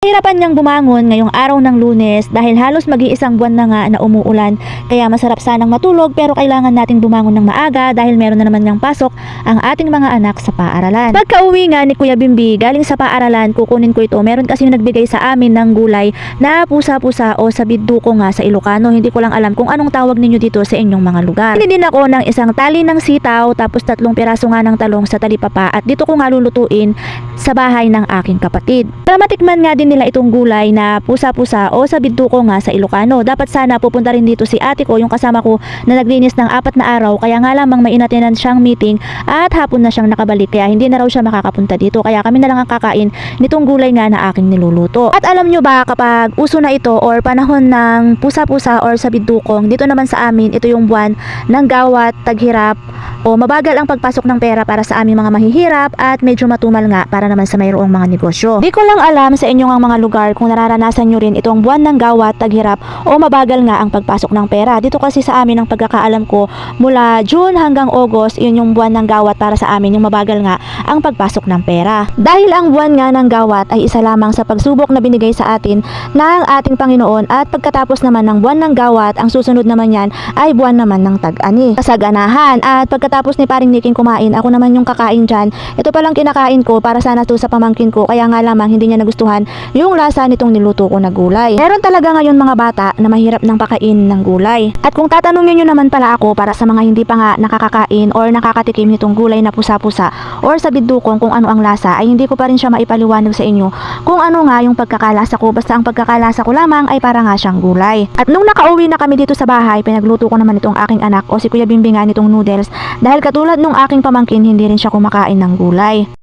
Hirapan niyang bumangon ngayong araw ng Lunes dahil halos mag-iisang buwan na nga na umuulan, kaya masarap sanang matulog pero kailangan nating bumangon ng maaga dahil meron na naman niyang pasok ang ating mga anak sa paaralan. Pagka-uwi nga ni Kuya Bimbi galing sa paaralan, kukunin ko ito. Meron kasi nagbigay sa amin ng gulay na pusa-pusa o sabidduko nga sa Ilocano. Hindi ko lang alam kung anong tawag ninyo dito sa inyong mga lugar. Hindi din ako ng isang tali ng sitaw tapos 3 piraso nga ng talong sa talipapa at dito ko nga lulutuin sa bahay ng aking kapatid. Para matikman nga din nila itong gulay na pusa-pusa o sabidduko nga sa Ilocano. Dapat sana pupunta rin dito si ate ko, yung kasama ko na naglinis ng 4 na araw, kaya nga lamang may inatinan siyang meeting at hapon na siyang nakabalik kaya hindi na raw siya makakapunta dito, kaya kami na lang ang kakain nitong gulay nga na aking niluluto. At alam nyo ba, kapag uso na ito or panahon ng pusa-pusa or sabiddukong, dito naman sa amin ito yung buwan ng gawat, taghirap o mabagal ang pagpasok ng pera para sa aming mga mahihirap at medyo matumal nga para naman sa mayroong mga negosyo. Di ko lang alam sa inyong mga lugar kung nararanasan nyo rin itong buwan ng gawat, taghirap o mabagal nga ang pagpasok ng pera. Dito kasi sa amin ang pagkakaalam ko mula June hanggang August, yun yung buwan ng gawat para sa amin, yung mabagal nga ang pagpasok ng pera. Dahil ang buwan nga ng gawat ay isa lamang sa pagsubok na binigay sa atin ng ating Panginoon at pagkatapos naman ng buwan ng gawat, ang susunod naman yan ay buwan naman ng tag-ani, kasaganahan. At pagkatapos ni paring Niking kumain, ako naman yung kakain dyan. Ito palang kinakain ko para sana to sa pamangkin ko, kaya nga lamang hindi niya nagustuhan yung lasa nitong niluto ko na gulay. Meron talaga ngayon mga bata na mahirap ng pakain ng gulay. At kung tatanungin nyo naman pala ako, para sa mga hindi pa nga nakakakain or nakakatikim nitong gulay na pusa-pusa or sabiddukong kung ano ang lasa, ay hindi ko pa rin siya maipaliwanag sa inyo kung ano nga yung pagkakalasa ko. Basta ang pagkakalasa ko lamang ay para nga siyang gulay. At nung nakauwi na kami dito sa bahay, pinagluto ko naman itong aking anak o si Kuya Bimbi nga nitong noodles dahil katulad nung aking pamangkin, hindi rin siya kumakain ng gulay.